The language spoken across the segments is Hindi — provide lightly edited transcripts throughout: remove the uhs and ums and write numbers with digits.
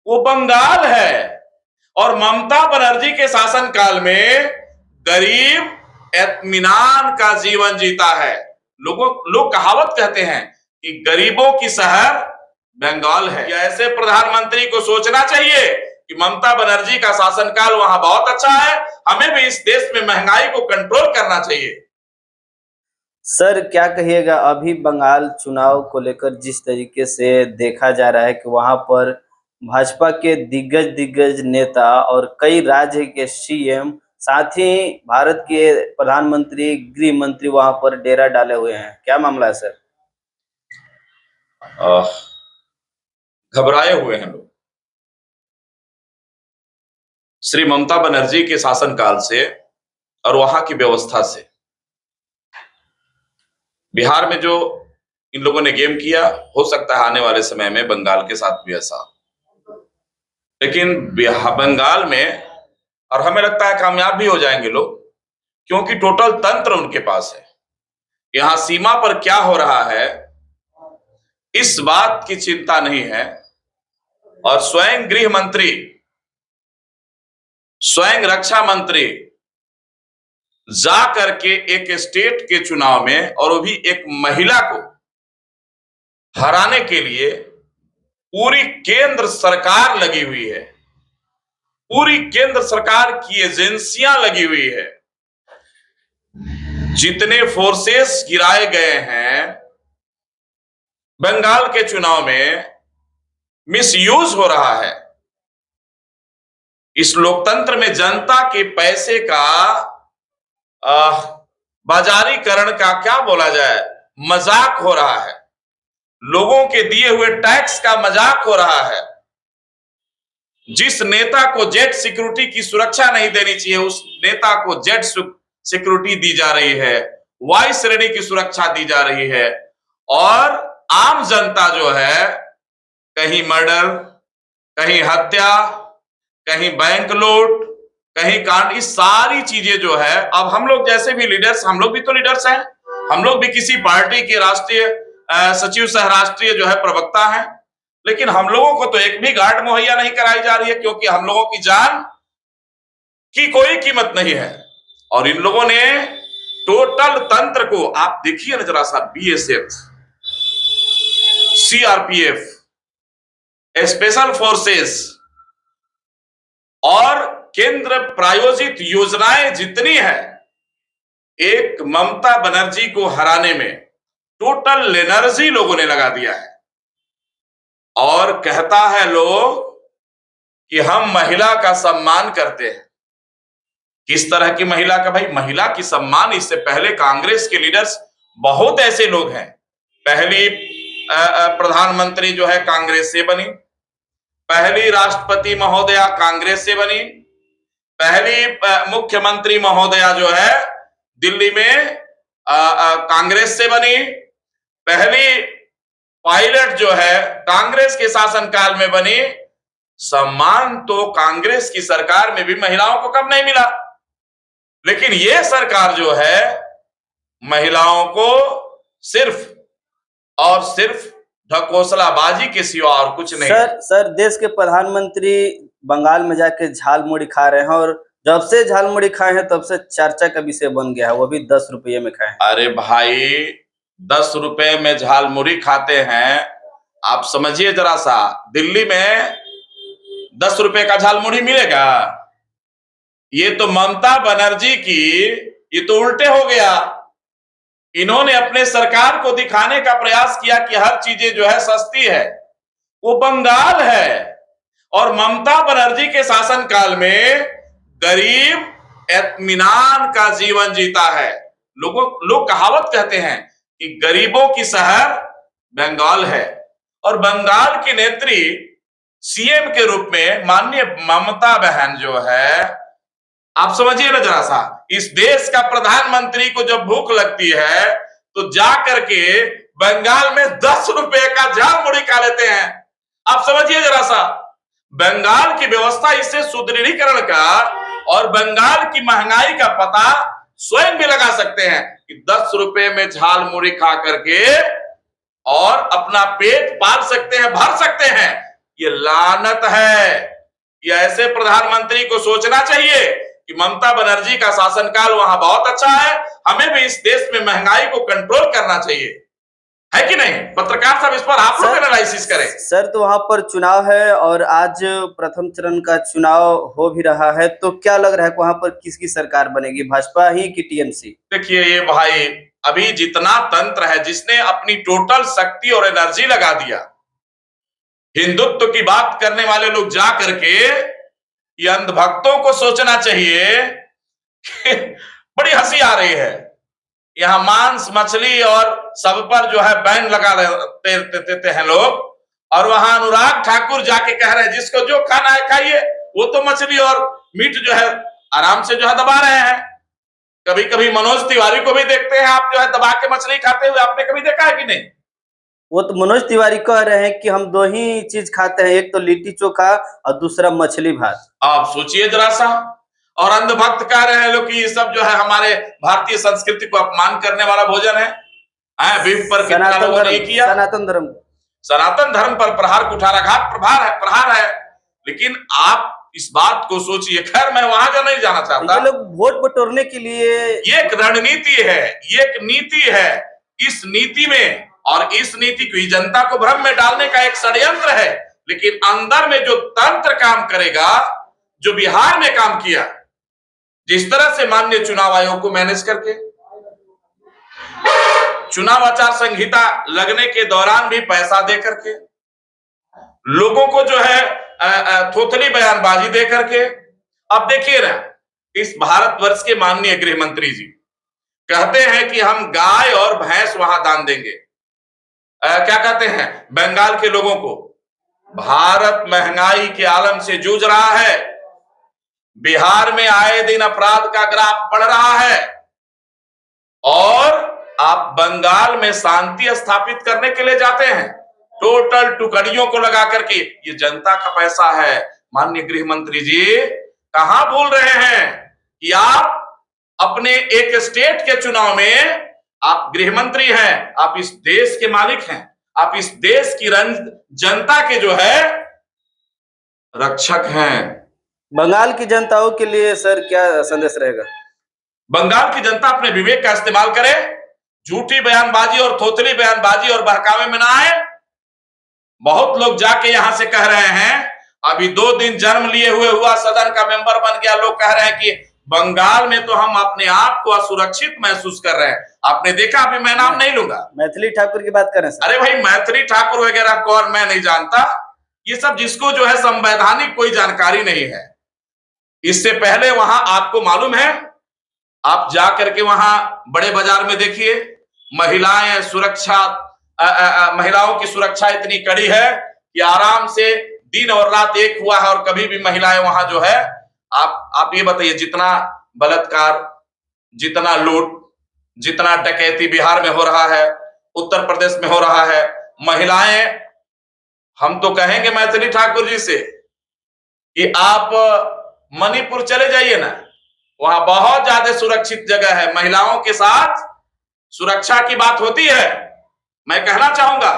वो बंगाल है। और ममता बनर्जी के शासनकाल में गरीब इत्मीनान का जीवन जीता है। लोग कहावत कहते हैं कि गरीबों की शहर बंगाल है। ऐसे प्रधानमंत्री को सोचना चाहिए कि ममता बनर्जी का शासनकाल वहां बहुत अच्छा है, हमें भी इस देश में महंगाई को कंट्रोल करना चाहिए। सर क्या कहिएगा, अभी बंगाल चुनाव को लेकर जिस तरीके से देखा जा रहा है कि वहां पर भाजपा के दिग्गज नेता और कई राज्य के सीएम, साथ ही भारत के प्रधानमंत्री, गृह मंत्री वहां पर डेरा डाले हुए हैं, क्या मामला है सर? घबराए हुए हैं लोग। श्री ममता बनर्जी के शासनकाल से और वहां की व्यवस्था से बिहार में जो इन लोगों ने गेम किया, हो सकता है आने वाले समय में बंगाल के साथ भी ऐसा। लेकिन बंगाल में, और हमें लगता है कामयाब भी हो जाएंगे लोग, क्योंकि टोटल तंत्र उनके पास है। यहां सीमा पर क्या हो रहा है इस बात की चिंता नहीं है। और स्वयं गृह मंत्री, स्वयं रक्षा मंत्री जा करके एक स्टेट के चुनाव में, और वो भी एक महिला को हराने के लिए पूरी केंद्र सरकार लगी हुई है, पूरी केंद्र सरकार की एजेंसियां लगी हुई है। जितने फोर्सेस गिराए गए हैं बंगाल के चुनाव में, मिसयूज हो रहा है। इस लोकतंत्र में जनता के पैसे का बाजारीकरण का क्या बोला जाए, मजाक हो रहा है। लोगों के दिए हुए टैक्स का मजाक हो रहा है। जिस नेता को जेट सिक्योरिटी की सुरक्षा नहीं देनी चाहिए, उस नेता को जेट सिक्योरिटी दी जा रही है, वायु श्रेणी की सुरक्षा दी जा रही है। और आम जनता जो है, कहीं मर्डर, कहीं हत्या, कहीं बैंक लूट, कहीं कांड, इस सारी चीजें जो है, अब हम लोग जैसे भी लीडर्स, हम लोग भी तो लीडर्स हैं, हम लोग भी किसी पार्टी के राष्ट्रीय सचिव, सह राष्ट्रीय जो है प्रवक्ता हैं, लेकिन हम लोगों को तो एक भी गार्ड मुहैया नहीं कराई जा रही है, क्योंकि हम लोगों की जान की कोई कीमत नहीं है। और इन लोगों ने टोटल तंत्र को, आप देखिए ना जरा सा, बीएसएफ, सीआरपीएफ, स्पेशल फोर्सेस और केंद्र प्रायोजित योजनाएं जितनी है, एक ममता बनर्जी को हराने में टोटल एनर्जी लोगों ने लगा दिया है। और कहता है लोग कि हम महिला का सम्मान करते हैं। किस तरह की महिला का? भाई, महिला की सम्मान, इससे पहले कांग्रेस के लीडर्स बहुत ऐसे लोग हैं। पहली प्रधानमंत्री जो है कांग्रेस से बनी, पहली राष्ट्रपति महोदया कांग्रेस से बनी, पहली मुख्यमंत्री महोदया जो है दिल्ली में कांग्रेस से बनी, पहली पायलट जो है कांग्रेस के शासनकाल में बनी। सम्मान तो कांग्रेस की सरकार में भी महिलाओं को कम नहीं मिला। लेकिन ये सरकार जो है महिलाओं को सिर्फ और सिर्फ ढकोसलाबाजी के सिवा और कुछ नहीं। सर देश के प्रधानमंत्री बंगाल में जाके झालमुड़ी खा रहे हैं, और जब से झालमुड़ी खाए हैं तब से चर्चा का विषय बन गया है, वो भी 10 रुपये में खाए हैं। अरे भाई, 10 रुपए में झालमुड़ी खाते हैं, आप समझिए जरा सा, दिल्ली में 10 रुपए का झालमुड़ी मिलेगा? ये तो ममता बनर्जी की, ये तो उल्टे हो गया। इन्होंने अपने सरकार को दिखाने का प्रयास किया कि हर चीजें जो है सस्ती है। वो बंगाल है। और ममता बनर्जी के शासनकाल में गरीब इत्मीनान का जीवन जीता है। लोग कहावत कहते हैं कि गरीबों की शहर बंगाल है। और बंगाल की नेत्री सीएम के रूप में माननीय ममता बहन जो है, आप समझिए ना जरा सा, इस देश का प्रधानमंत्री को जब भूख लगती है तो जाकर के बंगाल में 10 रुपए का झालमुड़ी खा लेते हैं। आप समझिए जरा सा, बंगाल की व्यवस्था, इससे सुदृढ़ीकरण का और बंगाल की महंगाई का पता स्वयं भी लगा सकते हैं कि 10 रुपए में झालमुड़ी खा करके और अपना पेट पाल सकते हैं, भर सकते हैं। ये लानत है। ये ऐसे प्रधानमंत्री को सोचना चाहिए कि ममता बनर्जी का शासनकाल वहां बहुत अच्छा है, हमें भी इस देश में महंगाई को कंट्रोल करना चाहिए, है कि नहीं? पत्रकार साहब, इस पर आप लोग एनालिसिस करें। सर, तो वहां पर चुनाव है और आज प्रथम चरण का चुनाव हो भी रहा है, तो क्या लग रहा है कि वहां पर किसकी सरकार बनेगी, भाजपा ही कि टीएमसी? देखिए ये भाई, अभी जितना तंत्र है, जिसने अपनी टोटल शक्ति और एनर्जी लगा दिया, हिंदुत्व की बात करने वाले लोग जा करके ये अंधभक्तों को सोचना चाहिए कि बड़ी हंसी आ रही है। यहाँ मांस मछली और सब पर जो है बैन लगा देते हैं लोग, और वहां अनुराग ठाकुर जाके कह रहे हैं जिसको जो खाना है खाइए, वो तो मछली और मीट जो है आराम से जो है दबा रहे हैं। कभी कभी मनोज तिवारी को भी देखते हैं आप जो है दबा के मछली खाते हुए, आपने कभी देखा है कि नहीं? वो तो मनोज तिवारी कह रहे हैं कि हम 2 ही चीज खाते हैं, एक तो लिट्टी चोखा और दूसरा मछली भात। आप सोचिए जरा सा। और अंधभक्त कह रहे हैं लोग कि ये सब जो है हमारे भारतीय संस्कृति को अपमान करने वाला भोजन है। बीफ पर कितना लोगों ने किया, सनातन धर्म पर प्रहार कुठाराघात प्रहार है। लेकिन आप इस बात को सोचिए, खैर मैं वहां का नहीं जाना चाहता। ये लोग वोट बटोरने के लिए ये एक रणनीति है, ये एक नीति है। इस नीति में और इस नीति को जनता को भ्रम में डालने का एक षड्यंत्र है। लेकिन अंदर में जो तंत्र काम करेगा, जो बिहार में काम किया, जिस तरह से माननीय चुनाव आयोग को मैनेज करके, चुनाव आचार संहिता लगने के दौरान भी पैसा दे करके, लोगों को जो है थोथली बयानबाजी दे करके। अब देखिए ना, इस भारतवर्ष के माननीय गृह मंत्री जी कहते हैं कि हम गाय और भैंस वहां दान देंगे। क्या कहते हैं, बंगाल के लोगों को। भारत महंगाई के आलम से जूझ रहा है। बिहार में आए दिन अपराध का ग्राफ बढ़ रहा है, और आप बंगाल में शांति स्थापित करने के लिए जाते हैं, टोटल टुकड़ियों को लगा करके। ये जनता का पैसा है। माननीय गृह मंत्री जी कहां भूल रहे हैं कि आप अपने एक स्टेट के चुनाव में आप गृह मंत्री हैं, आप इस देश के मालिक हैं, आप इस देश की जनता के जो है रक्षक हैं। बंगाल की जनताओं के लिए सर क्या संदेश रहेगा? बंगाल की जनता अपने विवेक का इस्तेमाल करे, झूठी बयानबाजी और थोथली बयानबाजी और बहकावे में ना आए। बहुत लोग जाके यहां से कह रहे हैं, अभी 2 दिन जन्म लिए हुए हुआ सदन का मेंबर बन गया, लोग कह रहे हैं कि बंगाल में तो हम अपने आप को असुरक्षित महसूस कर रहे हैं। आपने देखा, अभी मैं नाम नहीं लूंगा, मैथिली ठाकुर की बात करें सर। अरे भाई, मैथिली ठाकुर वगैरह कौन, मैं नहीं जानता। ये सब जिसको जो है संवैधानिक कोई जानकारी नहीं है। इससे पहले वहां आपको मालूम है, आप जाकर के वहां बड़े बाजार में देखिए, महिलाएं सुरक्षा, महिलाओं की सुरक्षा इतनी कड़ी है कि आराम से दिन और रात एक हुआ है, और कभी भी महिलाएं वहां जो है, आप ये बताइए, जितना बलात्कार, जितना लूट, जितना डकैती बिहार में हो रहा है, उत्तर प्रदेश में हो रहा है, महिलाएं, हम तो कहेंगे मैथिली ठाकुर जी से कि आप मणिपुर चले जाइए ना, वहां बहुत ज्यादा सुरक्षित जगह है, महिलाओं के साथ सुरक्षा की बात होती है। मैं कहना चाहूंगा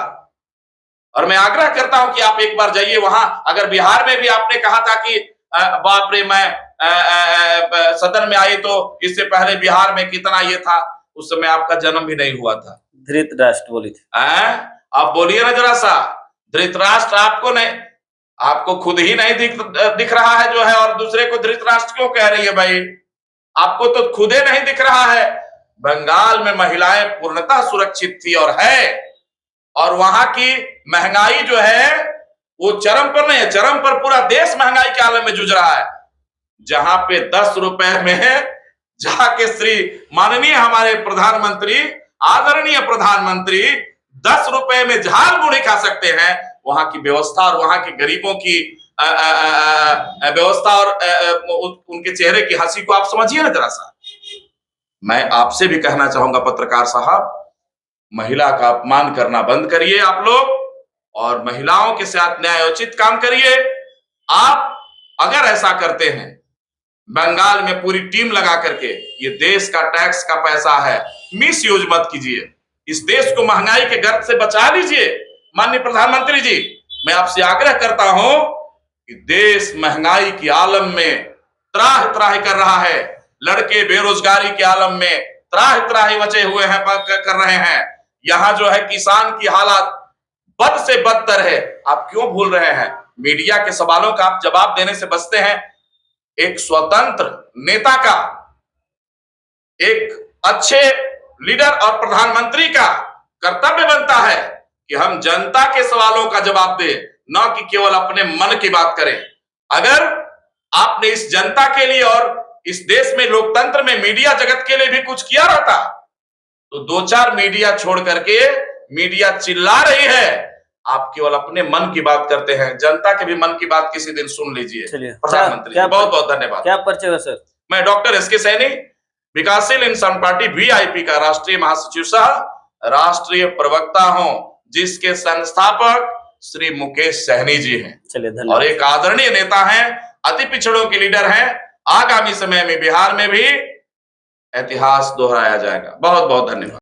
और मैं आग्रह करता हूं कि आप एक बार जाइए वहां। अगर बिहार में भी आपने कहा था कि बाप रे, मैं सदन में आई तो इससे पहले बिहार में कितना ये था, उस समय आपका जन्म भी नहीं हुआ था। धृतराष्ट्र बोली थी। आप बोलिए ना जरा सा, धृतराष्ट्र आपको नहीं, आपको खुद ही नहीं दिख रहा है जो है, और दूसरे को धृतराष्ट्र क्यों कह रही है भाई? आपको तो खुदे नहीं दिख रहा है। बंगाल में महिलाएं पूर्णतः सुरक्षित थी और है, और वहां की महंगाई जो है वो चरम पर नहीं है, चरम पर पूरा देश महंगाई के आलम में जूझ रहा है। जहां पे 10 रुपए में जाके श्री माननीय हमारे प्रधानमंत्री, आदरणीय प्रधानमंत्री 10 रुपए में झाल मुड़ी खा सकते हैं, वहां की व्यवस्था और वहां के गरीबों की व्यवस्था और उनके चेहरे की हंसी को आप समझिए ना जरा सा। मैं आपसे भी कहना चाहूंगा पत्रकार साहब, महिला का अपमान करना बंद करिए आप लोग, और महिलाओं के साथ न्यायोचित काम करिए। आप अगर ऐसा करते हैं, बंगाल में पूरी टीम लगा करके, ये देश का टैक्स का पैसा है, मिस यूज मत कीजिए, इस देश को महंगाई के गर्त से बचा लीजिए। माननीय प्रधानमंत्री जी, मैं आपसे आग्रह करता हूं कि देश महंगाई के आलम में त्राह त्राही कर रहा है, लड़के बेरोजगारी के आलम में त्राह त्राही मचे हुए हैं, कर रहे हैं। यहां जो है किसान की हालत बद से बदतर है। आप क्यों भूल रहे हैं? मीडिया के सवालों का आप जवाब देने से बचते हैं। एक स्वतंत्र नेता का, एक अच्छे लीडर और प्रधानमंत्री का कर्तव्य बनता है कि हम जनता के सवालों का जवाब दें, न कि केवल अपने मन की बात करें। अगर आपने इस जनता के लिए और इस देश में लोकतंत्र में मीडिया जगत के लिए भी कुछ किया रहता, तो 2-4 मीडिया छोड़ करके मीडिया चिल्ला रही है, आप केवल अपने मन की बात करते हैं। जनता के भी मन की बात किसी दिन सुन लीजिए। प्रधानमंत्री जी, बहुत बहुत धन्यवाद। क्या परिचय है सर? मैं डॉक्टर एस के सैनी, विकासशील इंसान पार्टी वीआईपी का राष्ट्रीय महासचिव सह राष्ट्रीय प्रवक्ता हूं, जिसके संस्थापक श्री मुकेश सहनी जी हैं। चलिए, धन्यवाद। और एक आदरणीय नेता हैं, अति पिछड़ों के लीडर हैं। आगामी समय में बिहार में भी इतिहास दोहराया जाएगा। बहुत बहुत धन्यवाद।